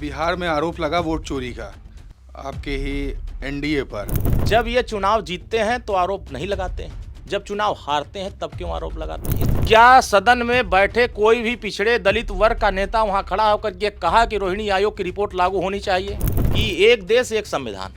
बिहार में आरोप लगा वोट चोरी का आपके ही एनडीए पर। जब ये चुनाव जीतते हैं तो आरोप नहीं लगाते हैं, जब चुनाव हारते हैं तब क्यों आरोप लगाते हैं? क्या सदन में बैठे कोई भी पिछड़े दलित वर्ग का नेता वहां खड़ा होकर के कहा कि रोहिणी आयोग की रिपोर्ट लागू होनी चाहिए? कि एक देश एक संविधान,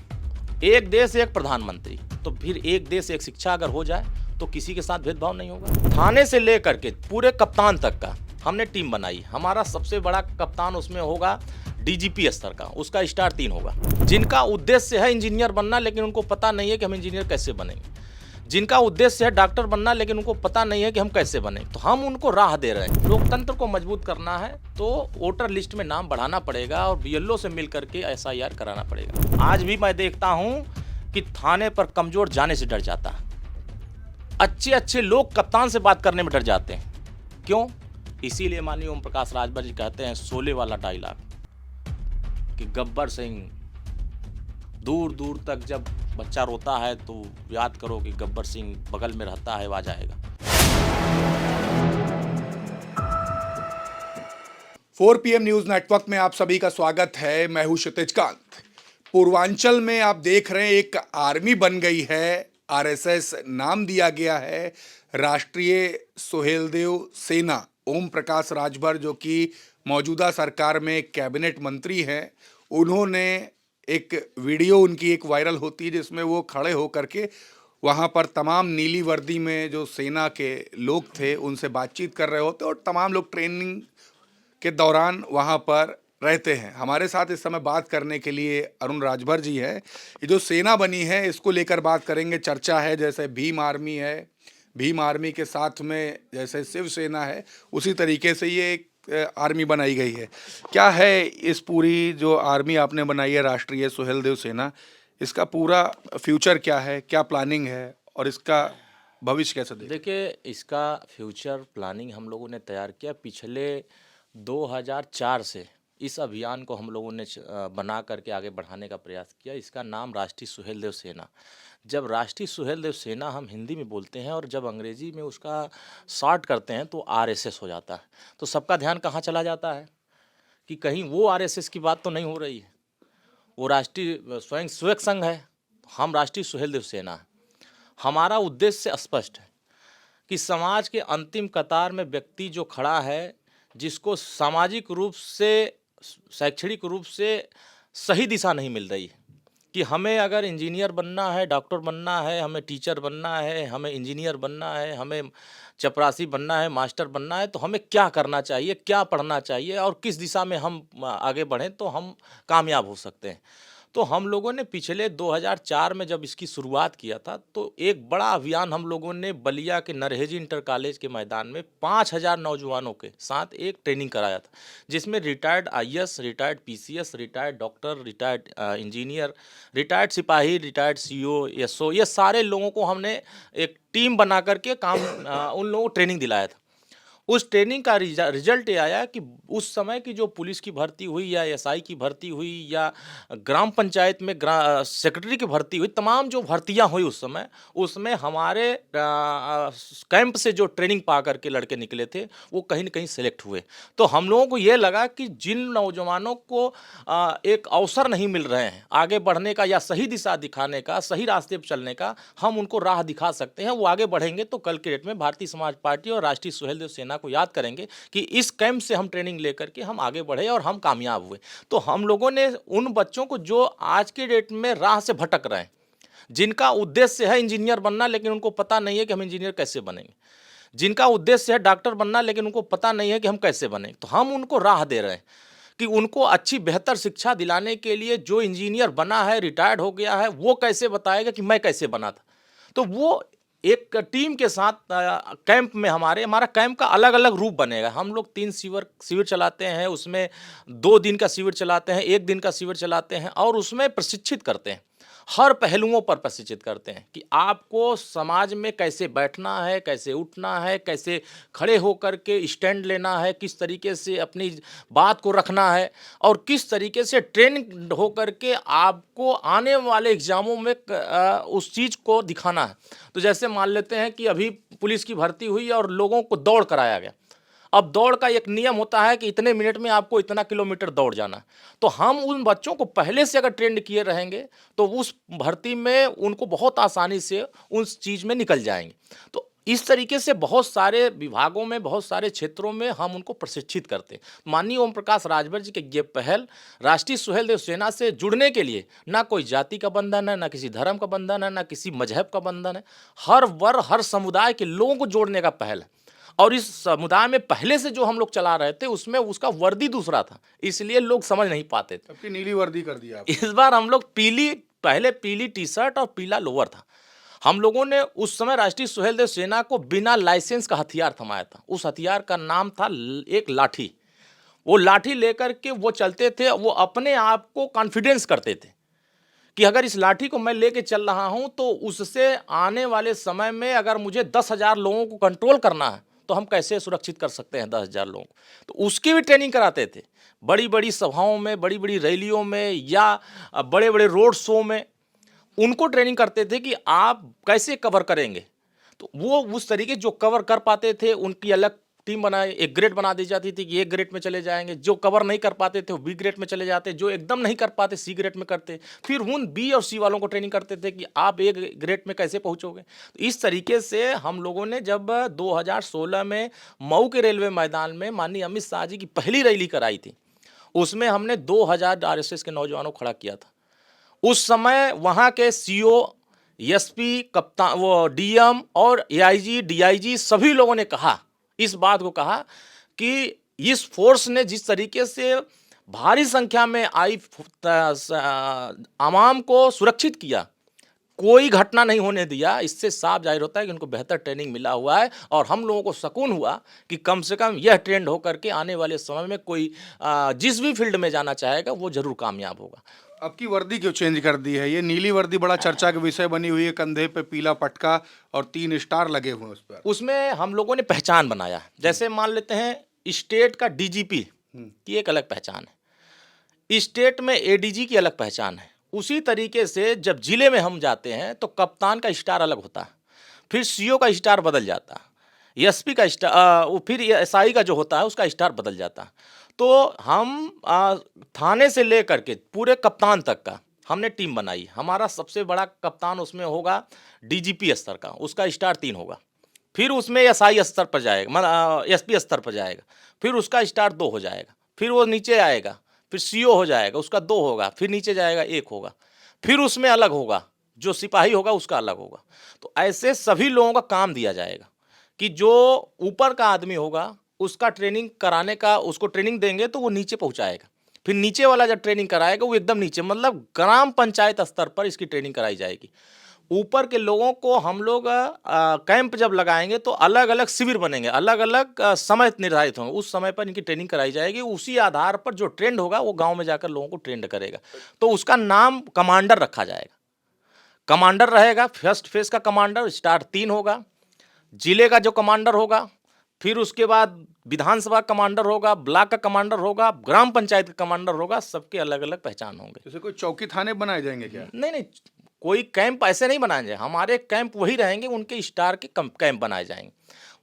एक देश एक प्रधानमंत्री, तो फिर एक देश एक शिक्षा अगर हो जाए तो किसी के साथ भेदभाव नहीं होगा। थाने से लेकर के पूरे कप्तान तक का हमने टीम बनाई। हमारा सबसे बड़ा कप्तान उसमें होगा डीजीपी स्तर का, उसका स्टार 3 होगा। जिनका उद्देश्य है इंजीनियर बनना, लेकिन उनको पता नहीं है कि हम इंजीनियर कैसे बनेंगे। जिनका उद्देश्य है डॉक्टर बनना, लेकिन उनको पता नहीं है कि हम कैसे बने, तो हम उनको राह दे रहे हैं। लोकतंत्र को मजबूत करना है तो वोटर लिस्ट में नाम बढ़ाना पड़ेगा और बीएलओ से मिल करके एसआईआर कराना पड़ेगा। आज भी मैं देखता हूं कि थाने पर कमजोर जाने से डर जाता है। अच्छे अच्छे लोग कप्तान से बात करने में डर जाते हैं। क्यों? इसीलिए माननीय ओम प्रकाश राजभर जी कहते हैं शोले वाला डायलॉग कि गब्बर सिंह, दूर दूर तक जब बच्चा रोता है तो याद करो कि गब्बर सिंह बगल में रहता है, वो आ जाएगा। 4 PM न्यूज नेटवर्क में आप सभी का स्वागत है। मैं हूं क्षितिज कांत। पूर्वांचल में आप देख रहे हैं एक आर्मी बन गई है, आरएसएस नाम दिया गया है, राष्ट्रीय सुहेलदेव सेना। ओम प्रकाश राजभर जो कि मौजूदा सरकार में कैबिनेट मंत्री हैं, उन्होंने एक वीडियो उनकी एक वायरल होती है जिसमें वो खड़े होकर के वहाँ पर तमाम नीली वर्दी में जो सेना के लोग थे उनसे बातचीत कर रहे होते और तमाम लोग ट्रेनिंग के दौरान वहाँ पर रहते हैं। हमारे साथ इस समय बात करने के लिए अरुण राजभर जी है। ये जो सेना बनी है इसको लेकर बात करेंगे। चर्चा है जैसे भीम आर्मी है, भीम आर्मी के साथ में जैसे शिवसेना है, उसी तरीके से ये एक आर्मी बनाई गई है। क्या है इस पूरी जो आर्मी आपने बनाई है राष्ट्रीय सुहेलदेव सेना, इसका पूरा फ्यूचर क्या है, क्या प्लानिंग है और इसका भविष्य कैसे देखिए, इसका फ्यूचर प्लानिंग हम लोगों ने तैयार किया पिछले 2004 से। इस अभियान को हम लोगों ने बना करके आगे बढ़ाने का प्रयास किया। इसका नाम राष्ट्रीय सुहेलदेव सेना। जब राष्ट्रीय सुहेलदेव सेना हम हिंदी में बोलते हैं और जब अंग्रेजी में उसका शॉर्ट करते हैं तो आरएसएस हो जाता है। तो सबका ध्यान कहाँ चला जाता है कि कहीं वो आरएसएस की बात तो नहीं हो रही है। वो राष्ट्रीय स्वयं सेवक संघ है, हम राष्ट्रीय सुहेलदेव सेना है। हमारा उद्देश्य स्पष्ट है कि समाज के अंतिम कतार में व्यक्ति जो खड़ा है, जिसको सामाजिक रूप से, शैक्षणिक रूप से सही दिशा नहीं मिल रही है कि हमें अगर इंजीनियर बनना है, डॉक्टर बनना है, हमें टीचर बनना है, हमें इंजीनियर बनना है, हमें चपरासी बनना है, मास्टर बनना है, तो हमें क्या करना चाहिए, क्या पढ़ना चाहिए और किस दिशा में हम आगे बढ़ें तो हम कामयाब हो सकते हैं। तो हम लोगों ने पिछले 2004 में जब इसकी शुरुआत किया था तो एक बड़ा अभियान हम लोगों ने बलिया के नरहेजी इंटर कॉलेज के मैदान में 5000 नौजवानों के साथ एक ट्रेनिंग कराया था, जिसमें retired IAS, retired PCS, retired doctor, retired engineer, retired सिपाही, रिटायर्ड सीओ, एसओ, ये सारे लोगों को हमने एक टीम बना करके उन लोगों को ट्रेनिंग दिलाया था। उस ट्रेनिंग का रिजल्ट ये आया कि उस समय की जो पुलिस की भर्ती हुई या एसआई की भर्ती हुई या ग्राम पंचायत में सेक्रेटरी की भर्ती हुई, तमाम जो भर्तियां हुई उस समय, उसमें हमारे कैंप से जो ट्रेनिंग पा करके लड़के निकले थे वो कहीं न कहीं सेलेक्ट हुए। तो हम लोगों को ये लगा कि जिन नौजवानों को एक अवसर नहीं मिल रहे हैं आगे बढ़ने का या सही दिशा दिखाने का, सही रास्ते पर चलने का, हम उनको राह दिखा सकते हैं। वो आगे बढ़ेंगे तो कल के डेट में भारतीय समाज पार्टी और राष्ट्रीय सुहेलदेव सेना को याद करेंगे कि इस कैंप से हम ट्रेनिंग लेकर के हम आगे बढ़े और हम कामयाब हुए। तो हम लोगों ने उन बच्चों को जो आज के डेट में राह से भटक रहे हैं, जिनका उद्देश्य है इंजीनियर बनना लेकिन उनको पता नहीं है कि हम इंजीनियर कैसे बनेंगे, जिनका उद्देश्य है डॉक्टर बनना लेकिन उनको पता नहीं है कि हम कैसे बनेंगे, तो हम उनको राह दे रहे हैं कि उनको अच्छी बेहतर शिक्षा दिलाने के लिए जो इंजीनियर बना है, रिटायर्ड हो गया है, वो कैसे बताएगा कि मैं कैसे बना था। तो वो एक टीम के साथ कैंप में हमारा कैंप का अलग अलग रूप बनेगा। हम लोग 3 शिविर चलाते हैं, उसमें 2 दिन का शिविर चलाते हैं, 1 दिन का शिविर चलाते हैं और उसमें प्रशिक्षित करते हैं। हर पहलुओं पर प्रशिक्षित करते हैं कि आपको समाज में कैसे बैठना है, कैसे उठना है, कैसे खड़े होकर के स्टैंड लेना है, किस तरीके से अपनी बात को रखना है और किस तरीके से ट्रेन होकर के आपको आने वाले एग्जामों में उस चीज़ को दिखाना है। तो जैसे मान लेते हैं कि अभी पुलिस की भर्ती हुई और लोगों को दौड़ कराया गया। अब दौड़ का एक नियम होता है कि इतने मिनट में आपको इतना किलोमीटर दौड़ जाना है। तो हम उन बच्चों को पहले से अगर ट्रेंड किए रहेंगे तो उस भर्ती में उनको बहुत आसानी से उस चीज़ में निकल जाएंगे। तो इस तरीके से बहुत सारे विभागों में, बहुत सारे क्षेत्रों में हम उनको प्रशिक्षित करते हैं। माननीय ओम प्रकाश राजभर जी की ये पहल राष्ट्रीय सुहेल देव सेना से जुड़ने के लिए ना कोई जाति का बंधन है, ना किसी धर्म का बंधन है, ना किसी मजहब का बंधन है, हर वर्ग हर समुदाय के लोगों को जोड़ने का पहल है। और इस समुदाय में पहले से जो हम लोग चला रहे थे उसमें उसका वर्दी दूसरा था, इसलिए लोग समझ नहीं पाते थे। सबकी नीली वर्दी कर दिया आपने। इस बार हम लोग पहले पीली टी शर्ट और पीला लोअर था। हम लोगों ने उस समय राष्ट्रीय सुहेल देव सेना को बिना लाइसेंस का हथियार थमाया था। उस हथियार का नाम था एक लाठी। वो लाठी लेकर के वो चलते थे, वो अपने आप को कॉन्फिडेंस करते थे कि अगर इस लाठी को मैं लेके चल रहा हूं तो उससे आने वाले समय में अगर मुझे 10,000 लोगों को कंट्रोल करना है तो हम कैसे सुरक्षित कर सकते हैं 10,000 लोगों को। तो उसकी भी ट्रेनिंग कराते थे, बड़ी बड़ी सभाओं में, बड़ी बड़ी रैलियों में या बड़े बड़े रोड शो में उनको ट्रेनिंग करते थे कि आप कैसे कवर करेंगे। तो वो उस तरीके जो कवर कर पाते थे उनकी अलग टीम बनाए, एक ग्रेड बना दी जाती थी कि एक ग्रेड में चले जाएंगे। जो कवर नहीं कर पाते थे वो बी ग्रेड में चले जाते, जो एकदम नहीं कर पाते सी ग्रेड में करते। फिर उन बी और सी वालों को ट्रेनिंग करते थे कि आप ए ग्रेड में कैसे पहुंचोगे। तो इस तरीके से हम लोगों ने जब 2016 में मऊ के रेलवे मैदान में माननीय अमित शाह जी की पहली रैली कराई थी, उसमें हमने 2000 RSS के नौजवानों को खड़ा किया था। उस समय वहाँ के सीओ, एसपी, कप्तान, वो डीएम और एआईजी, डीआईजी सभी लोगों ने कहा, इस बात को कहा कि इस फोर्स ने जिस तरीके से भारी संख्या में आई आवाम को सुरक्षित किया, कोई घटना नहीं होने दिया, इससे साफ जाहिर होता है कि उनको बेहतर ट्रेनिंग मिला हुआ है। और हम लोगों को सुकून हुआ कि कम से कम यह ट्रेंड होकर के आने वाले समय में कोई जिस भी फील्ड में जाना चाहेगा वो जरूर कामयाब होगा। अब की वर्दी क्यों चेंज कर दी है? ये नीली वर्दी बड़ा चर्चा का विषय बनी हुई है, कंधे पे पीला पटका और 3 स्टार लगे हुए हैं उस पर। उसमें हम लोगों ने पहचान बनाया। जैसे मान लेते हैं स्टेट का डीजीपी की एक अलग पहचान है, स्टेट में एडीजी की अलग पहचान है। उसी तरीके से जब जिले में हम जाते हैं तो कप्तान का स्टार अलग होता है, फिर सीओ का स्टार बदल जाता है, एसपी का स्टार, फिर एसआई का जो होता है उसका स्टार बदल जाता है। तो हम थाने से लेकर के पूरे कप्तान तक का हमने टीम बनाई। हमारा सबसे बड़ा कप्तान उसमें होगा डीजीपी स्तर का, उसका स्टार 3 होगा। फिर उसमें एसआई स्तर पर जाएगा, एसपी स्तर पर जाएगा, फिर उसका स्टार 2 हो जाएगा। फिर वो नीचे आएगा, फिर सीओ हो जाएगा, उसका 2 होगा, फिर नीचे जाएगा 1 होगा, फिर उसमें अलग होगा, जो सिपाही होगा उसका अलग होगा। तो ऐसे सभी लोगों का काम दिया जाएगा कि जो ऊपर का आदमी होगा उसका ट्रेनिंग कराने का, उसको ट्रेनिंग देंगे तो वो नीचे पहुंचाएगा, फिर नीचे वाला जब ट्रेनिंग कराएगा वो एकदम नीचे, मतलब ग्राम पंचायत स्तर पर इसकी ट्रेनिंग कराई जाएगी। ऊपर के लोगों को हम लोग कैंप जब लगाएंगे तो अलग अलग शिविर बनेंगे, अलग अलग समय निर्धारित होंगे, उस समय पर इनकी ट्रेनिंग कराई जाएगी। उसी आधार पर जो ट्रेंड होगा वो गांव में जाकर लोगों को ट्रेंड करेगा। तो उसका नाम कमांडर रखा जाएगा। कमांडर रहेगा, फर्स्ट फेज का कमांडर स्टार 3 होगा, जिले का जो कमांडर होगा, फिर उसके बाद विधानसभा कमांडर होगा, ब्लॉक का कमांडर होगा, ग्राम पंचायत का कमांडर होगा, सबके अलग अलग पहचान होंगे। जैसे कोई चौकी थाने बनाए जाएंगे क्या? नहीं नहीं, कोई कैंप ऐसे नहीं बनाए जाए, हमारे कैंप वही रहेंगे, उनके स्टार के कैंप बनाए जाएंगे।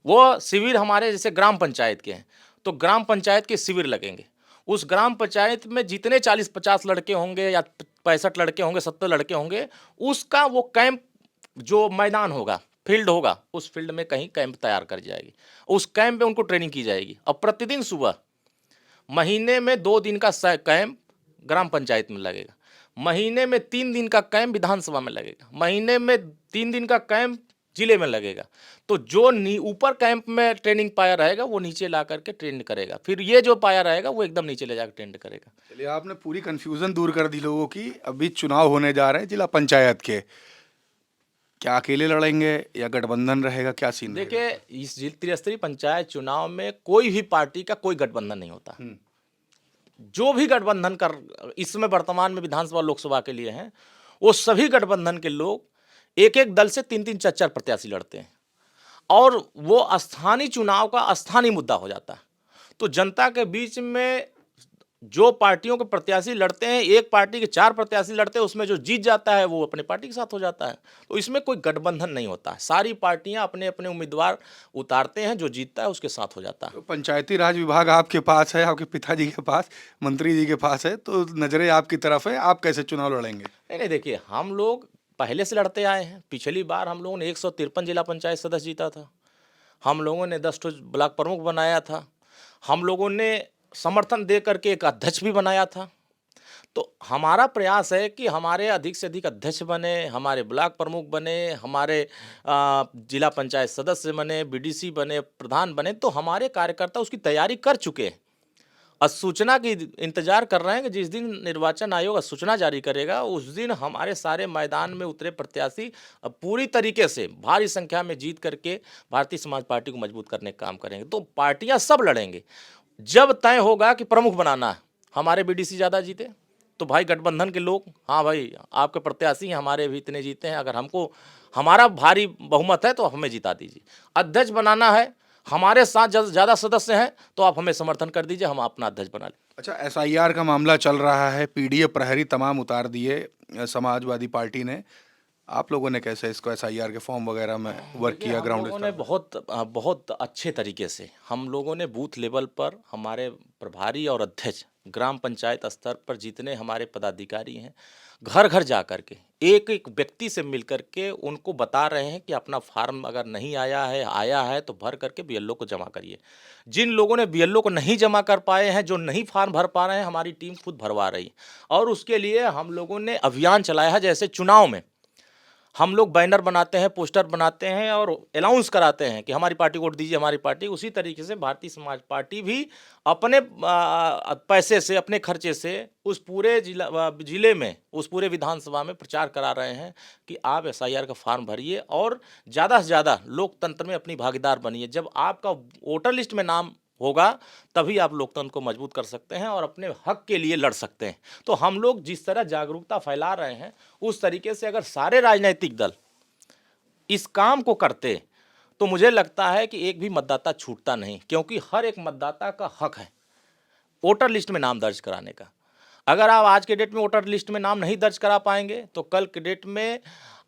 वो शिविर हमारे जैसे ग्राम पंचायत के हैं तो ग्राम पंचायत के शिविर लगेंगे। उस ग्राम पंचायत में जितने 40-50 लड़के होंगे या 65 लड़के होंगे, 70 लड़के होंगे, उसका वो कैंप जो मैदान होगा, फील्ड होगा, उस फील्ड में कहीं कैंप तैयार कर जाएगी। उस कैंप में उनको ट्रेनिंग की जाएगी। और प्रतिदिन सुबह महीने में 2 दिन का कैंप ग्राम पंचायत में लगेगा, महीने में 3 दिन का कैंप विधानसभा में लगेगा, महीने में 3 दिन का कैंप जिले में लगेगा। तो जो ऊपर कैंप में ट्रेनिंग पाया रहेगा वो नीचे ला करके ट्रेंड करेगा, फिर ये जो पाया रहेगा वो एकदम नीचे ले जाकर ट्रेंड करेगा। चलिए, आपने पूरी कंफ्यूजन दूर कर दी लोगों की। अभी चुनाव होने जा रहे हैं जिला पंचायत के, क्या अकेले लड़ेंगे या गठबंधन रहेगा, क्या सीन रहेगा? देखिए, इस त्रिस्तरीय पंचायत चुनाव में कोई भी पार्टी का कोई गठबंधन नहीं होता। जो भी गठबंधन कर इसमें वर्तमान में विधानसभा लोकसभा के लिए हैं, वो सभी गठबंधन के लोग एक एक दल से 3-3 4-4 प्रत्याशी लड़ते हैं और वो स्थानीय चुनाव का स्थानीय मुद्दा हो जाता है। तो जनता के बीच में जो पार्टियों के प्रत्याशी लड़ते हैं, एक पार्टी के 4 प्रत्याशी लड़ते हैं, उसमें जो जीत जाता है वो अपने पार्टी के साथ हो जाता है। तो इसमें कोई गठबंधन नहीं होता है, सारी पार्टियां अपने अपने उम्मीदवार उतारते हैं, जो जीतता है उसके साथ हो जाता है। तो पंचायती राज विभाग आपके पास है, आपके पिताजी के पास, मंत्री जी के पास है, तो नज़रें आपकी तरफ है, आप कैसे चुनाव लड़ेंगे? नहीं नहीं, देखिए हम लोग पहले से लड़ते आए हैं। पिछली बार हम लोगों ने 153 जिला पंचायत सदस्य जीता था, हम लोगों ने 10 ठो ब्लॉक प्रमुख बनाया था, हम लोगों ने समर्थन दे करके एक अध्यक्ष भी बनाया था। तो हमारा प्रयास है कि हमारे अधिक से अधिक अध्यक्ष बने, हमारे ब्लॉक प्रमुख बने, हमारे जिला पंचायत सदस्य बने, बीडीसी बने, प्रधान बने। तो हमारे कार्यकर्ता उसकी तैयारी कर चुके हैं, सूचना की इंतजार कर रहे हैं कि जिस दिन निर्वाचन आयोग सूचना जारी करेगा उस दिन हमारे सारे मैदान में उतरे प्रत्याशी पूरी तरीके से भारी संख्या में जीत करके भारतीय समाज पार्टी को मजबूत करने का काम करेंगे। तो पार्टियां सब लड़ेंगे। जब तय होगा कि प्रमुख बनाना है, हमारे बीडीसी ज़्यादा जीते तो भाई गठबंधन के लोग, हाँ भाई आपके प्रत्याशी हैं, हमारे भी इतने जीते हैं, अगर हमको हमारा भारी बहुमत है तो हमें जिता दीजिए। अध्यक्ष बनाना है, हमारे साथ ज़्यादा सदस्य हैं तो आप हमें समर्थन कर दीजिए, हम अपना अध्यक्ष बना लें। अच्छा, एसआईआर का मामला चल रहा है, पीडीए प्रहरी तमाम उतार दिए समाजवादी पार्टी ने। आप लोगों ने कैसे इसको एसआईआर के फॉर्म वगैरह में वर्क देखिए, किया हम ग्राउंड लोगों स्तर ने पर? बहुत अच्छे तरीके से हम लोगों ने बूथ लेवल पर हमारे प्रभारी और अध्यक्ष, ग्राम पंचायत स्तर पर जितने हमारे पदाधिकारी हैं, घर घर जा कर के एक एक व्यक्ति से मिल कर के उनको बता रहे हैं कि अपना फार्म अगर नहीं आया है तो भर करके बीएलओ को जमा करिए। जिन लोगों ने बीएलओ को नहीं जमा कर पाए हैं, जो नहीं फार्म भर पा रहे हैं, हमारी टीम खुद भरवा रही है। और उसके लिए हम लोगों ने अभियान चलाया है। जैसे चुनाव में हम लोग बैनर बनाते हैं, पोस्टर बनाते हैं और अनाउंस कराते हैं कि हमारी पार्टी को वोट दीजिए, हमारी पार्टी। उसी तरीके से भारतीय समाज पार्टी भी अपने पैसे से, अपने खर्चे से उस पूरे जिले में, उस पूरे विधानसभा में प्रचार करा रहे हैं कि आप एसआईआर का फॉर्म भरिए और ज़्यादा से ज़्यादा लोकतंत्र में अपनी भागीदार बनिए। जब आपका वोटर लिस्ट में नाम होगा तभी आप लोकतंत्र को मजबूत कर सकते हैं और अपने हक के लिए लड़ सकते हैं। तो हम लोग जिस तरह जागरूकता फैला रहे हैं, उस तरीके से अगर सारे राजनीतिक दल इस काम को करते तो मुझे लगता है कि एक भी मतदाता छूटता नहीं, क्योंकि हर एक मतदाता का हक है वोटर लिस्ट में नाम दर्ज कराने का। अगर आप आज के डेट में वोटर लिस्ट में नाम नहीं दर्ज करा पाएंगे तो कल के डेट में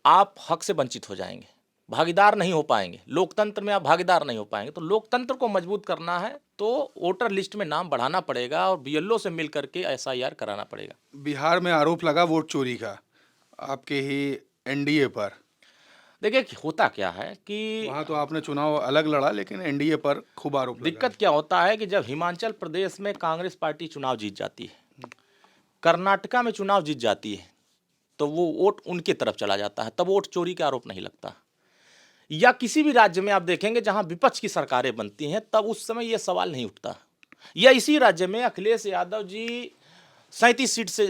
आप हक से वंचित हो जाएंगे, भागीदार नहीं हो पाएंगे, लोकतंत्र में आप भागीदार नहीं हो पाएंगे। तो लोकतंत्र को मजबूत करना है तो वोटर लिस्ट में नाम बढ़ाना पड़ेगा और बीएलओ से मिल करके एसआईआर कराना पड़ेगा। बिहार में आरोप लगा वोट चोरी का आपके ही एनडीए पर। देखिए होता क्या है कि वहाँ तो आपने चुनाव अलग लड़ा, लेकिन एनडीए पर खूब आरोप लगा। दिक्कत क्या होता है कि जब हिमाचल प्रदेश में कांग्रेस पार्टी चुनाव जीत जाती है, कर्नाटका में चुनाव जीत जाती है, तो वो वोट उनकी तरफ चला जाता है, तब वोट चोरी का आरोप नहीं लगता। या किसी भी राज्य में आप देखेंगे जहां विपक्ष की सरकारें बनती हैं, तब उस समय यह सवाल नहीं उठता। या इसी राज्य में अखिलेश यादव जी 37 सीट से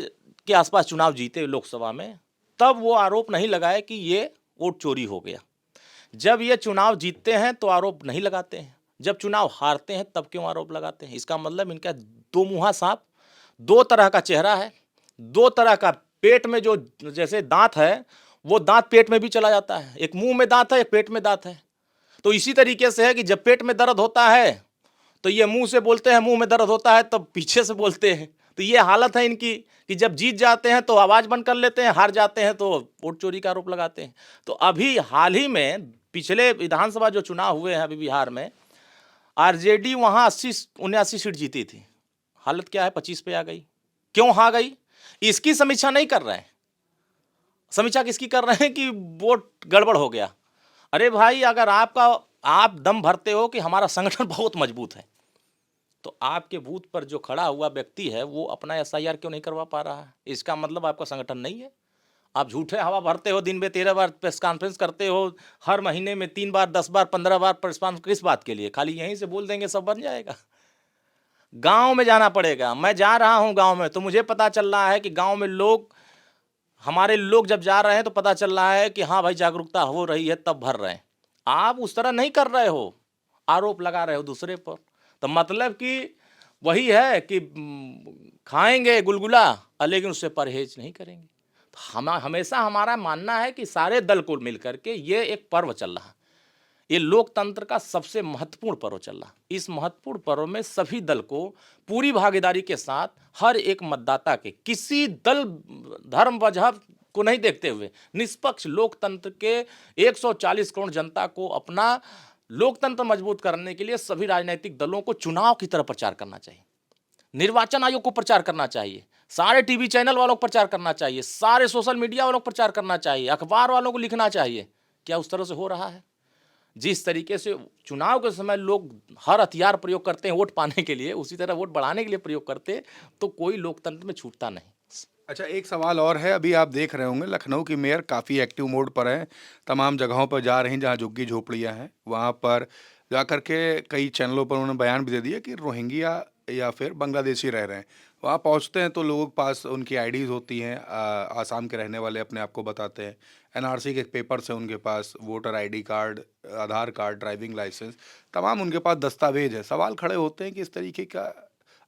के आसपास चुनाव जीते लोकसभा में, तब वो आरोप नहीं लगाए कि ये वोट चोरी हो गया। जब ये चुनाव जीतते हैं तो आरोप नहीं लगाते हैं, जब चुनाव हारते हैं तब क्यों आरोप लगाते हैं? इसका मतलब इनका दो मुँहा सांप, दो तरह का चेहरा है, दो तरह का पेट में जो जैसे दांत है, वो दांत पेट में भी चला जाता है। एक मुंह में दांत है, एक पेट में दांत है। तो इसी तरीके से है कि जब पेट में दर्द होता है तो ये मुंह से बोलते हैं, मुंह में दर्द होता है तब पीछे से बोलते हैं। तो ये हालत है इनकी कि जब जीत जाते हैं तो आवाज़ बंद कर लेते हैं, हार जाते हैं तो वोट चोरी का आरोप लगाते हैं। तो अभी हाल ही में पिछले विधानसभा जो चुनाव हुए हैं अभी बिहार में, आरजेडी वहाँ 80-79 सीट जीती थी। हालत क्या है, 25 पे आ गई। क्यों हार गई? इसकी समीक्षा नहीं कर रहे हैं। समीक्षा किसकी कर रहे हैं कि वोट गड़बड़ हो गया। अरे भाई, अगर आप दम भरते हो कि हमारा संगठन बहुत मजबूत है, तो आपके बूथ पर जो खड़ा हुआ व्यक्ति है वो अपना एसआईआर क्यों नहीं करवा पा रहा है? इसका मतलब आपका संगठन नहीं है। आप झूठे हवा भरते हो, दिन में 13 बार प्रेस कॉन्फ्रेंस करते हो, हर महीने में 3 बार, 10 बार, 15 बार प्रेस कॉन्फ्रेंस। किस बात के लिए? खाली यहीं से बोल देंगे सब बन जाएगा? गांव में जाना पड़ेगा। मैं जा रहा हूं गांव में, तो मुझे पता चल रहा है कि गांव में हमारे लोग जब जा रहे हैं तो पता चल रहा है कि हाँ भाई जागरूकता हो रही है, तब भर रहे हैं। आप उस तरह नहीं कर रहे हो, आरोप लगा रहे हो दूसरे पर। तो मतलब कि वही है कि खाएंगे गुलगुला लेकिन उससे परहेज नहीं करेंगे। तो हमेशा हमारा मानना है कि सारे दल को मिल करके ये एक पर्व चल रहा है, ये लोकतंत्र का सबसे महत्वपूर्ण पर्व चल रहा। इस महत्वपूर्ण पर्व में सभी दल को पूरी भागीदारी के साथ हर एक मतदाता के किसी दल धर्म मजहब को नहीं देखते हुए निष्पक्ष लोकतंत्र के 140 करोड़ जनता को अपना लोकतंत्र मजबूत करने के लिए सभी राजनीतिक दलों को चुनाव की तरह प्रचार करना चाहिए, निर्वाचन आयोग को प्रचार करना चाहिए, सारे टीवी चैनल वालों को प्रचार करना चाहिए, सारे सोशल मीडिया वालों को प्रचार करना चाहिए, अखबार वालों को लिखना चाहिए। क्या उस तरह से हो रहा है? जिस तरीके से चुनाव के समय लोग हर हथियार प्रयोग करते हैं वोट पाने के लिए, उसी तरह वोट बढ़ाने के लिए प्रयोग करते तो कोई लोकतंत्र में छूटता नहीं। अच्छा, एक सवाल और है। अभी आप देख रहे होंगे लखनऊ की मेयर काफ़ी एक्टिव मोड पर हैं, तमाम जगहों पर जा रही हैं जहाँ झुग्गी झोपड़ियाँ हैं, वहाँ पर जा कर के कई चैनलों पर उन्होंने बयान भी दे दिया कि रोहिंग्या या फिर बांग्लादेशी रह रहे हैं। वहाँ पहुँचते हैं तो लोगों के पास उनकी आईडीज़ होती हैं, आसाम के रहने वाले अपने आप को बताते हैं, एनआरसी के पेपर्स हैं उनके पास, वोटर आईडी कार्ड, आधार कार्ड, ड्राइविंग लाइसेंस, तमाम उनके पास दस्तावेज है। सवाल खड़े होते हैं कि इस तरीके का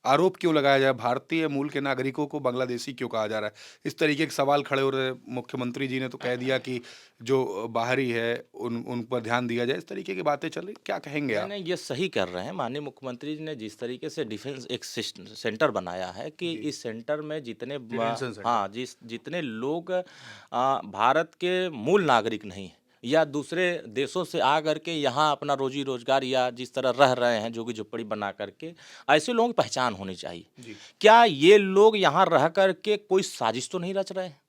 आरोप क्यों लगाया जाए, भारतीय मूल के नागरिकों को बांग्लादेशी क्यों कहा जा रहा है? इस तरीके के सवाल खड़े हो रहे हैं। मुख्यमंत्री जी ने तो कह दिया कि जो बाहरी है उन पर ध्यान दिया जाए। इस तरीके की बातें चल रही, क्या कहेंगे आप? नहीं, ये सही कर रहे हैं। माननीय मुख्यमंत्री जी ने जिस तरीके से डिफेंस एक सेंटर बनाया है कि इस सेंटर में जितने डिटेंशन सेंटर। हाँ जितने लोग भारत के मूल नागरिक नहीं हैं या दूसरे देशों से आ करके यहाँ अपना रोजी रोजगार या जिस तरह रह रहे हैं झुग्गी झोपड़ी बना करके, ऐसे लोगों की पहचान होनी चाहिए। जी। क्या ये लोग यहाँ रह करके कोई साजिश तो नहीं रच रहे हैं,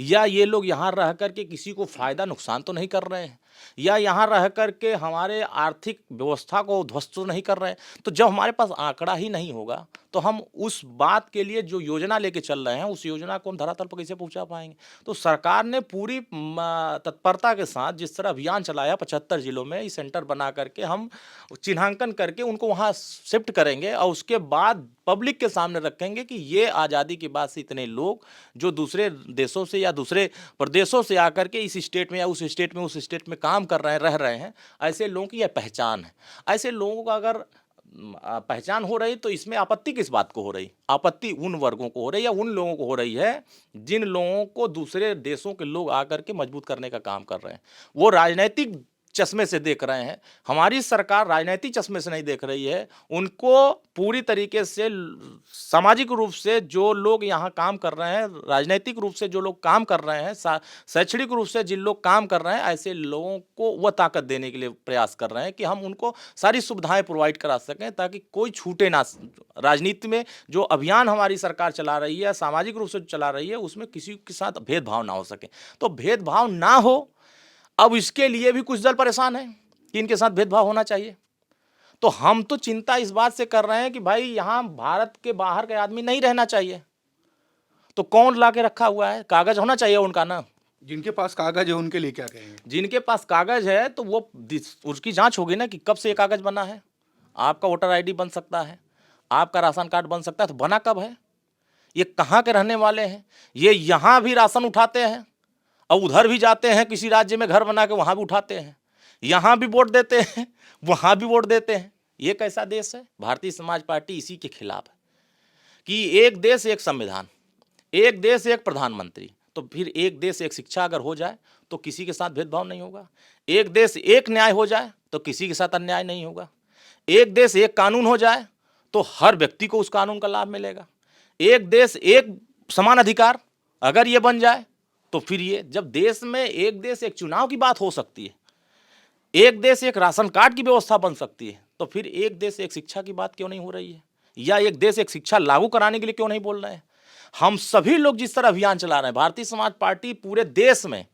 या ये लोग यहाँ रह करके किसी को फायदा नुकसान तो नहीं कर रहे हैं, या यहाँ रह करके हमारे आर्थिक व्यवस्था को ध्वस्त तो नहीं कर रहे हैं? तो जब हमारे पास आंकड़ा ही नहीं होगा तो हम उस बात के लिए जो योजना लेके चल रहे हैं उस योजना को हम धरातल पर कैसे पहुंचा पाएंगे? तो सरकार ने पूरी तत्परता के साथ जिस तरह अभियान चलाया 75 जिलों में, इस सेंटर बना करके हम चिन्हांकन करके उनको वहाँ शिफ्ट करेंगे और उसके बाद पब्लिक के सामने रखेंगे कि ये आज़ादी के बाद से इतने लोग जो दूसरे देशों से या दूसरे प्रदेशों से आकर के इस स्टेट में या उस स्टेट में काम कर रहे हैं, रह रहे हैं, ऐसे लोगों की यह पहचान है। ऐसे लोगों का अगर पहचान हो रही तो इसमें आपत्ति किस बात को हो रही? आपत्ति उन वर्गों को हो रही है या उन लोगों को हो रही है जिन लोगों को दूसरे देशों के लोग आकर के मजबूत करने का काम कर रहे हैं, वो राजनीतिक चश्मे से देख रहे हैं। हमारी सरकार राजनीतिक चश्मे से नहीं देख रही है, उनको पूरी तरीके से सामाजिक रूप से जो लोग यहाँ काम कर रहे हैं, राजनीतिक रूप से जो लोग काम कर रहे हैं, शैक्षणिक रूप से जिन लोग काम कर रहे हैं, ऐसे लोगों को वह ताकत देने के लिए प्रयास कर रहे हैं कि हम उनको सारी सुविधाएं प्रोवाइड करा सकें ताकि कोई छूटे ना। राजनीति में जो अभियान हमारी सरकार चला रही है, सामाजिक रूप से चला रही है, उसमें किसी के साथ भेदभाव ना हो सके। तो भेदभाव ना हो, अब इसके लिए भी कुछ दल परेशान हैं कि इनके साथ भेदभाव होना चाहिए। तो हम तो चिंता इस बात से कर रहे हैं कि भाई यहाँ भारत के बाहर के आदमी नहीं रहना चाहिए, तो कौन ला के रखा हुआ है? कागज होना चाहिए उनका ना। जिनके पास कागज है उनके लिए क्या कहेंगे? जिनके पास कागज है तो वो उसकी जांच होगी ना कि कब से ये कागज बना है। आपका वोटर आईडी बन सकता है, आपका राशन कार्ड बन सकता है, तो बना कब है? ये कहाँ के रहने वाले हैं? ये यहाँ भी राशन उठाते हैं और उधर भी जाते हैं, किसी राज्य में घर बना के वहाँ भी उठाते हैं, यहाँ भी वोट देते हैं, वहाँ भी वोट देते हैं। ये कैसा देश है? भारतीय समाज पार्टी इसी के खिलाफ है कि एक देश एक संविधान, एक देश एक प्रधानमंत्री। तो फिर एक देश एक शिक्षा अगर हो जाए तो किसी के साथ भेदभाव नहीं होगा। एक देश एक न्याय हो जाए तो किसी के साथ अन्याय नहीं होगा। एक देश एक कानून हो जाए तो हर व्यक्ति को उस कानून का लाभ मिलेगा। एक देश एक समान अधिकार अगर ये बन जाए तो फिर ये, जब देश में एक देश एक चुनाव की बात हो सकती है, एक देश एक राशन कार्ड की व्यवस्था बन सकती है, तो फिर एक देश एक शिक्षा की बात क्यों नहीं हो रही है? या एक देश एक शिक्षा लागू कराने के लिए क्यों नहीं बोल रहे हैं? हम सभी लोग जिस तरह अभियान चला रहे हैं, भारतीय समाज पार्टी पूरे देश में,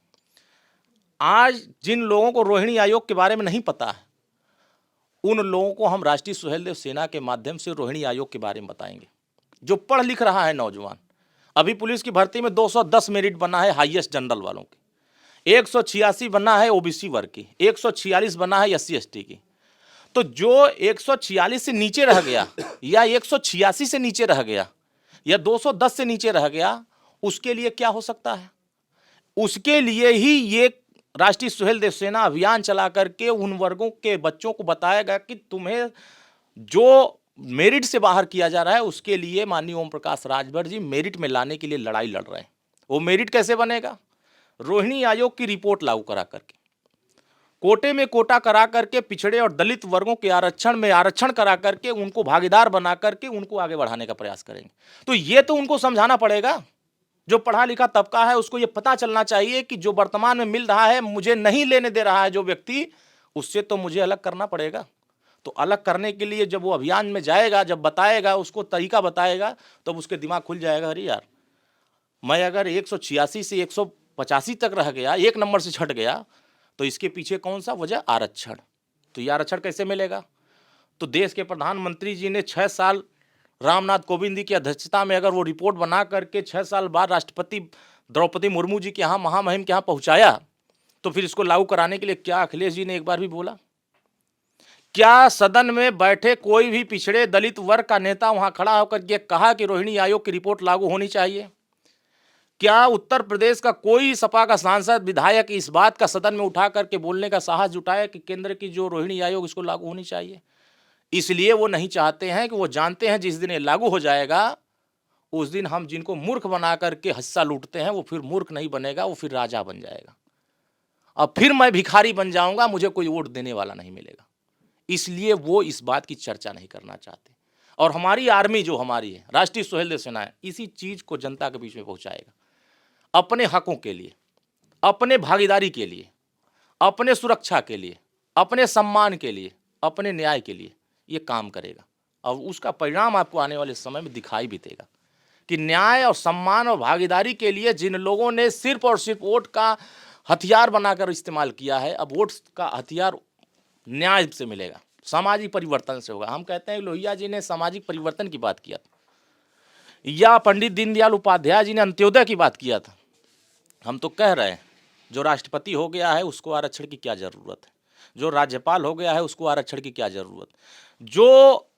आज जिन लोगों को रोहिणी आयोग के बारे में नहीं पता है उन लोगों को हम राष्ट्रीय सुहेलदेव सेना के माध्यम से रोहिणी आयोग के बारे में बताएंगे। जो पढ़ लिख रहा है नौजवान, अभी पुलिस की भर्ती में 210 मेरिट बना है हाईएस्ट जनरल वालों की, 186 बना है ओबीसी वर्ग की, 146 बना है SC ST की। तो जो 146 से नीचे रह गया या 186 से नीचे रह गया या 210 से नीचे रह गया, उसके लिए क्या हो सकता है? उसके लिए ही ये राष्ट्रीय सुहेलदेव सेना अभियान चला करके उन वर्गों के बच्चों को बताएगा कि तुम्हें जो मेरिट से बाहर किया जा रहा है उसके लिए माननीय ओम प्रकाश राजभर जी मेरिट में लाने के लिए लड़ाई लड़ रहे हैं। वो मेरिट कैसे बनेगा? रोहिणी आयोग की रिपोर्ट लागू करा करके। कोटे में कोटा करा करके पिछड़े और दलित वर्गों के आरक्षण में आरक्षण करा करके उनको भागीदार बना करके उनको आगे बढ़ाने का प्रयास करेंगे। तो ये तो उनको समझाना पड़ेगा। जो पढ़ा लिखा तबका है उसको ये पता चलना चाहिए कि जो वर्तमान में मिल रहा है मुझे नहीं लेने दे रहा है जो व्यक्ति, उससे तो मुझे अलग करना पड़ेगा। तो अलग करने के लिए जब वो अभियान में जाएगा, जब बताएगा, उसको तरीका बताएगा, तब उसके दिमाग खुल जाएगा। अरे यार, मैं अगर 186 से 185 तक रह गया, एक नंबर से छट गया, तो इसके पीछे कौन सा वजह? आरक्षण। तो ये आरक्षण कैसे मिलेगा? तो देश के प्रधानमंत्री जी ने 6 साल रामनाथ कोविंद जी की अध्यक्षता में अगर वो रिपोर्ट बना करके 6 साल बाद राष्ट्रपति द्रौपदी मुर्मू जी के यहाँ, महामहिम के यहाँ पहुँचाया, तो फिर इसको लागू कराने के लिए क्या अखिलेश जी ने एक बार भी बोला? क्या सदन में बैठे कोई भी पिछड़े दलित वर्ग का नेता वहाँ खड़ा होकर के कहा कि रोहिणी आयोग की रिपोर्ट लागू होनी चाहिए? क्या उत्तर प्रदेश का कोई सपा का सांसद, विधायक इस बात का सदन में उठा करके बोलने का साहस जुटाया कि केंद्र की जो रोहिणी आयोग इसको लागू होनी चाहिए? इसलिए वो नहीं चाहते हैं कि वो जानते हैं जिस दिन ये लागू हो जाएगा उस दिन हम जिनको मूर्ख बना करके हिस्सा लूटते हैं वो फिर मूर्ख नहीं बनेगा, वो फिर राजा बन जाएगा। अब फिर मैं भिखारी बन जाऊंगा, मुझे कोई वोट देने वाला नहीं मिलेगा। इसलिए वो इस बात की चर्चा नहीं करना चाहते। और हमारी आर्मी जो हमारी है, राष्ट्रीय स्वयं सेना है, इसी चीज को जनता के बीच में पहुंचाएगा। अपने हकों के लिए, अपने भागीदारी के लिए, अपने सुरक्षा के लिए, अपने सम्मान के लिए, अपने न्याय के लिए ये काम करेगा। और उसका परिणाम आपको आने वाले समय में दिखाई भी देगा कि न्याय और सम्मान और भागीदारी के लिए जिन लोगों ने सिर्फ और सिर्फ वोट का हथियार बनाकर इस्तेमाल किया है, अब वोट का हथियार न्याय से मिलेगा, सामाजिक परिवर्तन से होगा। हम कहते हैं लोहिया जी ने सामाजिक परिवर्तन की बात किया था, या पंडित दीनदयाल उपाध्याय जी ने अंत्योदय की बात किया था। हम तो कह रहे हैं जो राष्ट्रपति हो गया है उसको आरक्षण की क्या ज़रूरत है, जो राज्यपाल हो गया है उसको आरक्षण की क्या ज़रूरत, जो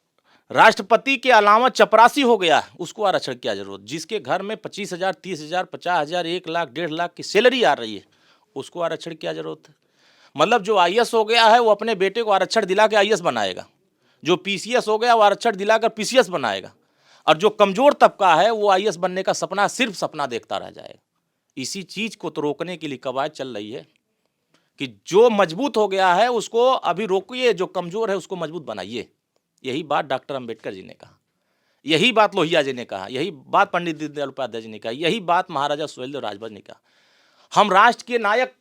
राष्ट्रपति के अलावा चपरासी हो गया उसको आरक्षण की क्या जरूरत, जिसके घर में 25,000, 30,000, 50,000, 1 लाख, 1.5 लाख की सैलरी आ रही है उसको आरक्षण की क्या जरूरत है? मतलब जो आईएएस हो गया है वो अपने बेटे को आरक्षण दिला के आईएएस बनाएगा, जो पीसीएस हो गया वो आरक्षण दिलाकर पीसीएस बनाएगा, और जो कमजोर तबका है वो आईएएस बनने का सपना सिर्फ सपना देखता रह जाएगा। इसी चीज को तो रोकने के लिए कवायद चल रही है कि जो मजबूत हो गया है उसको अभी रोकिए, जो कमजोर है उसको मजबूत बनाइए। यही बात डॉक्टर अंबेडकर जी ने कहा, यही बात लोहिया जी ने कहा, यही बात पंडित दीनदयाल उपाध्याय जी ने कहा, यही बात महाराजा सुहेलदेव राजभर ने कहा। हम राष्ट्र के नायक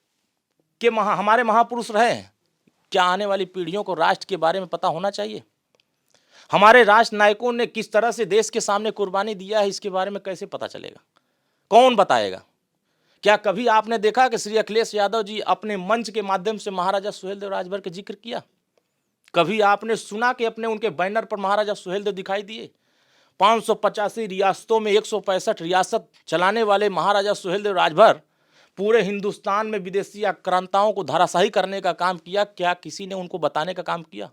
के हमारे महापुरुष रहे हैं, क्या आने वाली पीढ़ियों को राष्ट्र के बारे में पता होना चाहिए? हमारे राष्ट्र नायकों ने किस तरह से देश के सामने कुर्बानी दिया है, इसके बारे में कैसे पता चलेगा? कौन बताएगा? क्या कभी आपने देखा कि श्री अखिलेश यादव जी अपने मंच के माध्यम से महाराजा सुहेलदेव राजभर का जिक्र किया? कभी आपने सुना कि अपने उनके बैनर पर महाराजा सुहेलदेव दिखाई दिए? 585 रियासतों में 165 रियासत चलाने वाले महाराजा सुहेलदेव राजभर पूरे हिंदुस्तान में विदेशी आक्रांताओं को धराशायी करने का काम किया, क्या किसी ने उनको बताने का काम किया?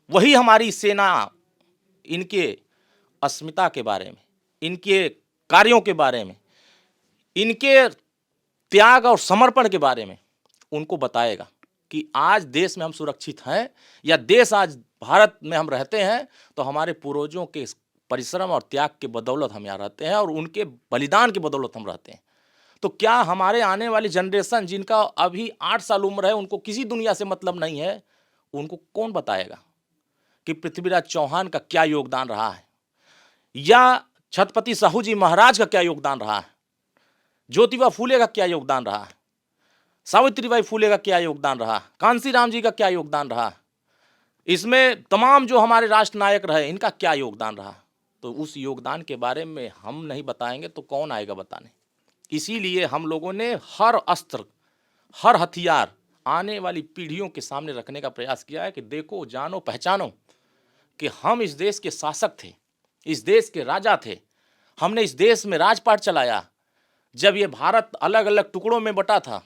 वही हमारी सेना इनके अस्मिता के बारे में, इनके कार्यों के बारे में, इनके त्याग और समर्पण के बारे में उनको बताएगा कि आज देश में हम सुरक्षित हैं, या देश आज भारत में हम रहते हैं तो हमारे पूर्वजों के परिश्रम और त्याग के बदौलत हम यहाँ रहते हैं और उनके बलिदान के बदौलत हम रहते हैं। तो क्या हमारे आने वाली जनरेशन जिनका अभी 8 साल उम्र है, उनको किसी दुनिया से मतलब नहीं है, उनको कौन बताएगा कि पृथ्वीराज चौहान का क्या योगदान रहा है, या छत्रपति साहू जी महाराज का क्या योगदान रहा है, ज्योतिबा फूले का क्या योगदान रहा है, सावित्रीबाई फूले का क्या योगदान रहा, कांसीराम जी का क्या योगदान रहा, इसमें तमाम जो हमारे राष्ट्र नायक रहे इनका क्या योगदान रहा? तो उस योगदान के बारे में हम नहीं बताएंगे तो कौन आएगा बताने? इसीलिए हम लोगों ने हर अस्त्र, हर हथियार आने वाली पीढ़ियों के सामने रखने का प्रयास किया है कि देखो, जानो, पहचानो कि हम इस देश के शासक थे, इस देश के राजा थे, हमने इस देश में राजपाट चलाया। जब ये भारत अलग अलग टुकड़ों में बटा था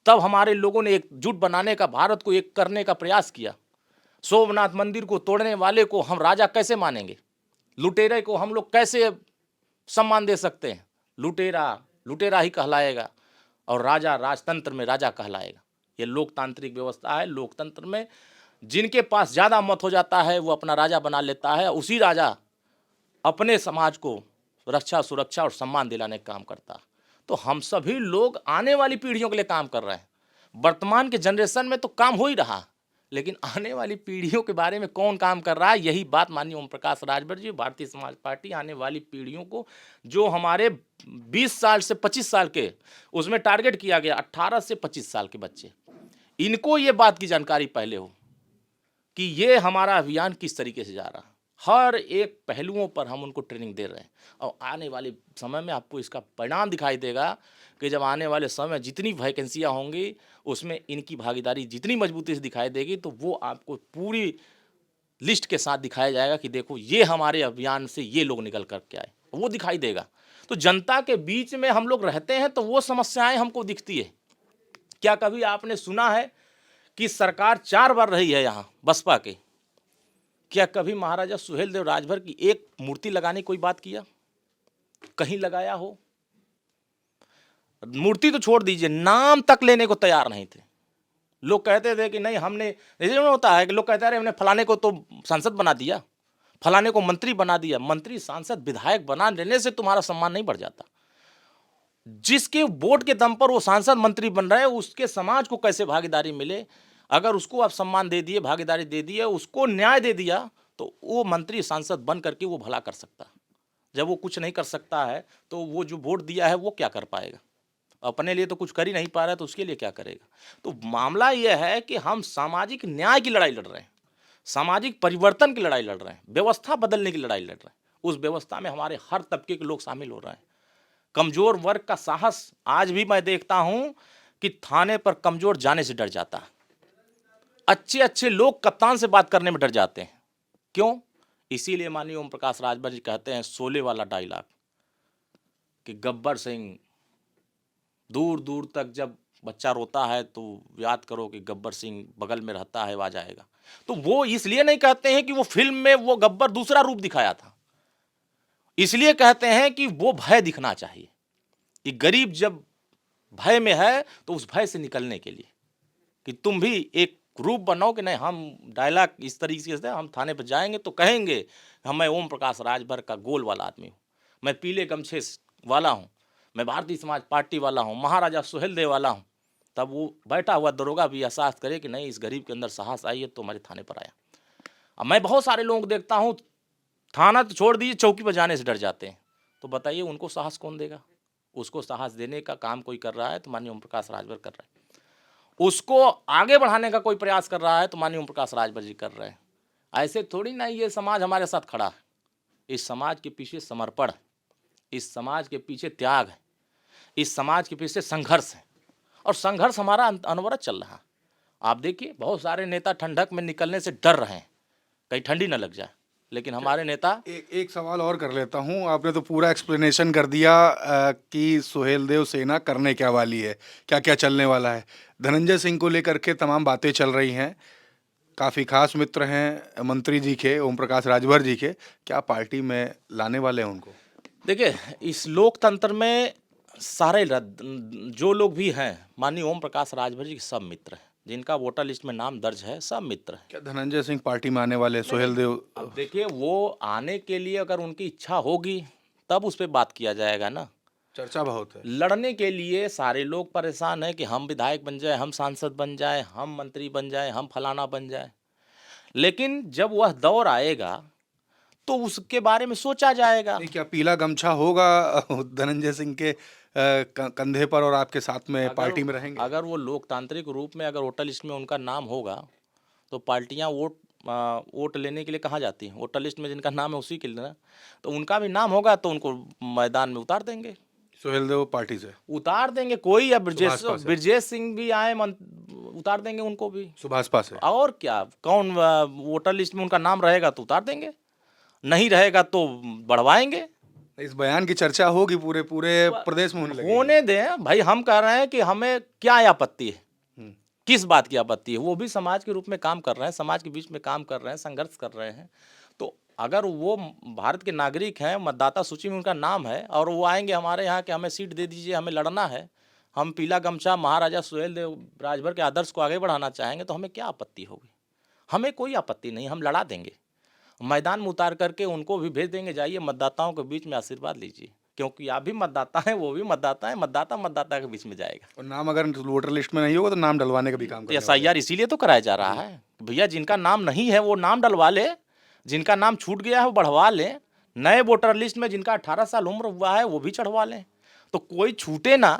तब हमारे लोगों ने एकजुट बनाने का, भारत को एक करने का प्रयास किया। सोमनाथ मंदिर को तोड़ने वाले को हम राजा कैसे मानेंगे? लुटेरे को हम लोग कैसे सम्मान दे सकते हैं? लुटेरा लुटेरा ही कहलाएगा और राजा राजतंत्र में राजा कहलाएगा। ये लोकतांत्रिक व्यवस्था है। लोकतंत्र में जिनके पास ज़्यादा मत हो जाता है वो अपना राजा बना लेता है, उसी राजा अपने समाज को रक्षा, सुरक्षा और सम्मान दिलाने का काम करता है। तो हम सभी लोग आने वाली पीढ़ियों के लिए काम कर रहे हैं। वर्तमान के जनरेशन में तो काम हो ही रहा, लेकिन आने वाली पीढ़ियों के बारे में कौन काम कर रहा है, यही बात माननीय ओम प्रकाश राजभर जी, भारतीय समाज पार्टी आने वाली पीढ़ियों को, जो हमारे 20 साल से 25 साल के उसमें टारगेट किया गया 18 से 25 साल के बच्चे, इनको ये बात की जानकारी पहले हो कि ये हमारा अभियान किस तरीके से जा रहा है। हर एक पहलुओं पर हम उनको ट्रेनिंग दे रहे हैं और आने वाले समय में आपको इसका परिणाम दिखाई देगा कि जब आने वाले समय में जितनी वैकेंसियाँ होंगी उसमें इनकी भागीदारी जितनी मजबूती से दिखाई देगी, तो वो आपको पूरी लिस्ट के साथ दिखाया जाएगा कि देखो ये हमारे अभियान से ये लोग निकल कर के आए, वो दिखाई देगा। तो जनता के बीच में हम लोग रहते हैं तो वो समस्याएं हमको दिखती है। क्या कभी आपने सुना है कि सरकार 4 बार रही है यहाँ बसपा के, क्या कभी महाराजा सुहेलदेव राजभर की एक मूर्ति लगाने की कोई बात किया? कहीं लगाया हो? मूर्ति तो छोड़ दीजिए, नाम तक लेने को तैयार नहीं थे। लोग कहते थे कि नहीं हमने, जैसे होता है कि लोग कहते रहे हमने फलाने को तो सांसद बना दिया, फलाने को मंत्री बना दिया। मंत्री, सांसद, विधायक बना देने से तुम्हारा सम्मान नहीं बढ़ जाता। जिसके वोट के दम पर वो सांसद मंत्री बन रहे हैं, उसके समाज को कैसे भागीदारी मिले, अगर उसको आप सम्मान दे दिए, भागीदारी दे दिए, उसको न्याय दे दिया, तो वो मंत्री सांसद बन करके वो भला कर सकता। जब वो कुछ नहीं कर सकता है तो वो जो वोट दिया है वो क्या कर पाएगा? अपने लिए तो कुछ कर ही नहीं पा रहा है, तो उसके लिए क्या करेगा? तो मामला यह है कि हम सामाजिक न्याय की लड़ाई लड़ रहे हैं, सामाजिक परिवर्तन की लड़ाई लड़ रहे हैं, व्यवस्था बदलने की लड़ाई लड़ रहे हैं। उस व्यवस्था में हमारे हर तबके के लोग शामिल हो रहे हैं। कमजोर वर्ग का साहस आज भी मैं देखता हूं कि थाने पर कमजोर जाने से डर जाता है। अच्छे अच्छे लोग कप्तान से बात करने में डर जाते हैं। क्यों? इसीलिए माननीय ओम प्रकाश राजभर जी कहते हैं शोले वाला डायलॉग कि गब्बर सिंह, दूर दूर तक जब बच्चा रोता है तो याद करो कि गब्बर सिंह बगल में रहता है, आ जाएगा। तो वो इसलिए नहीं कहते हैं कि वो फिल्म में वो गब्बर दूसरा रूप दिखाया था, इसलिए कहते हैं कि वो भय दिखना चाहिए कि गरीब जब भय में है तो उस भय से निकलने के लिए कि तुम भी एक रूप बनाओ कि नहीं, हम डायलॉग इस तरीके से हम थाने पर जाएंगे तो कहेंगे मैं ओम प्रकाश राजभर का गोल वाला आदमी हूँ, मैं पीले गमछे वाला हूँ, मैं भारतीय समाज पार्टी वाला हूँ, महाराजा सुहेलदेव वाला हूँ। तब वो बैठा हुआ दरोगा भी एहसास करे कि नहीं, इस गरीब के अंदर साहस आई है तो हमारे थाने पर आया। अब मैं बहुत सारे लोगों को देखता हूँ, थाना तो छोड़ दीजिए, चौकी पर जाने से डर जाते हैं। तो बताइए उनको साहस कौन देगा? उसको साहस देने का काम कोई कर रहा है तो माननीय ओम प्रकाश राजभर कर रहे हैं। उसको आगे बढ़ाने का कोई प्रयास कर रहा है तो माननीय ओम प्रकाश राजभर जी कर रहे हैं। ऐसे थोड़ी ना ये समाज हमारे साथ खड़ा है। इस समाज के पीछे समर्पण है, इस समाज के पीछे त्याग है, इस समाज के पीछे संघर्ष है, और संघर्ष हमारा अनवरत चल रहा है। आप देखिए बहुत सारे नेता ठंडक में निकलने से डर रहे हैं, कहीं ठंडी न लग जाए, लेकिन हमारे नेता। एक सवाल और कर लेता हूं। आपने तो पूरा एक्सप्लेनेशन कर दिया कि सुहेलदेव सेना करने क्या वाली है, क्या क्या चलने वाला है। धनंजय सिंह को लेकर के तमाम बातें चल रही हैं, काफ़ी खास मित्र हैं मंत्री जी के, ओम प्रकाश राजभर जी के, क्या पार्टी में लाने वाले हैं उनको? देखिए, इस लोकतंत्र में सारे जो लोग भी हैं माननीय ओम प्रकाश राजभर जी के सब मित्र हैं, जिनका वोटर लिस्ट में नाम दर्ज है सब मित्र हैं। क्या धनंजय सिंह पार्टी में आने वाले हैं? सुहेलदेव अब देखिए, वो आने के लिए अगर उनकी इच्छा होगी तब उस पर बात किया जाएगा ना। चर्चा बहुत है। लड़ने के लिए सारे लोग परेशान हैं कि हम विधायक बन जाए, हम सांसद बन जाए, हम मंत्री बन जाए, हम फलाना बन जाए। लेकिन जब वह दौर आएगा तो उसके बारे में सोचा जाएगा। नहीं, क्या पीला गमछा होगा धनंजय सिंह के कंधे पर और आपके साथ में पार्टी में रहेंगे? अगर वो लोकतांत्रिक रूप में अगर वोटर लिस्ट में उनका नाम होगा तो पार्टियां वोट लेने के लिए कहाँ जाती हैं? वोटर लिस्ट में जिनका नाम है उसी के लिए ना। तो उनका भी नाम होगा तो उनको मैदान में उतार देंगे, सुहेलदेव पार्टी से उतार देंगे। कोई या सुभाषपा से। ब्रजेश सिंह भी आए, उतार देंगे उनको भी। सुभाषपा से। और क्या, कौन वोटर लिस्ट में उनका नाम रहेगा तो उतार देंगे, नहीं रहेगा तो बढ़वाएंगे। इस बयान की चर्चा होगी पूरे प्रदेश में होने दें भाई, हम कह रहे हैं कि हमें क्या आपत्ति है, किस बात की आपत्ति है? वो भी समाज के रूप में काम कर रहे हैं, समाज के बीच में काम कर रहे हैं, संघर्ष कर रहे हैं। तो अगर वो भारत के नागरिक हैं, मतदाता सूची में उनका नाम है, और वो आएंगे हमारे यहाँ कि हमें सीट दे दीजिए, हमें लड़ना है, हम पीला गमछा महाराजा सुहेलदेव राजभर के आदर्श को आगे बढ़ाना चाहेंगे, तो हमें क्या आपत्ति होगी? हमें कोई आपत्ति नहीं, हम लड़ा देंगे। मैदान में उतार करके उनको भी भेज देंगे, जाइए मतदाताओं के बीच में आशीर्वाद लीजिए। क्योंकि आप भी मतदाता हैं, वो भी मतदाता है, मतदाता मतदाता के बीच में जाएगा। और नाम अगर वोटर लिस्ट में नहीं होगा तो नाम डलवाने का भी काम करने वाले हैं। एसआईआर इसीलिए तो कराया जा रहा है कि भैया जिनका नाम नहीं है वो नाम डलवा ले, जिनका नाम छूट गया है वो बढ़वा ले, नए वोटर लिस्ट में जिनका 18 साल उम्र हुआ है वो भी चढ़वा लें, तो कोई छूटे ना,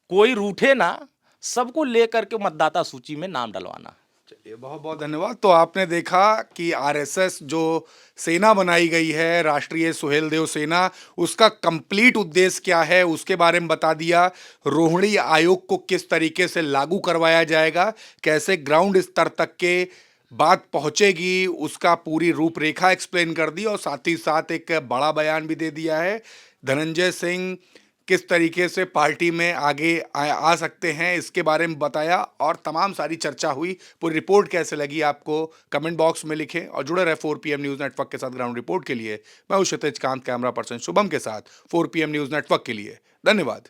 कोई रूठे ना, सबको लेकर के मतदाता सूची में नाम डलवाना। चलिए, बहुत बहुत धन्यवाद। तो आपने देखा कि आरएसएस जो सेना बनाई गई है, राष्ट्रीय सुहेलदेव सेना, उसका कंप्लीट उद्देश्य क्या है उसके बारे में बता दिया। रोहिणी आयोग को किस तरीके से लागू करवाया जाएगा, कैसे ग्राउंड स्तर तक के बात पहुंचेगी, उसका पूरी रूपरेखा एक्सप्लेन कर दी और साथ ही साथ एक बड़ा बयान भी दे दिया है। धनंजय सिंह किस तरीके से पार्टी में आगे आ सकते हैं इसके बारे में बताया और तमाम सारी चर्चा हुई। पूरी रिपोर्ट कैसे लगी आपको कमेंट बॉक्स में लिखें और जुड़े रहे 4 PM न्यूज़ नेटवर्क के साथ। ग्राउंड रिपोर्ट के लिए मैं हूं क्षितिज कांत, कैमरा पर्सन शुभम के साथ 4 PM न्यूज़ नेटवर्क के लिए। धन्यवाद।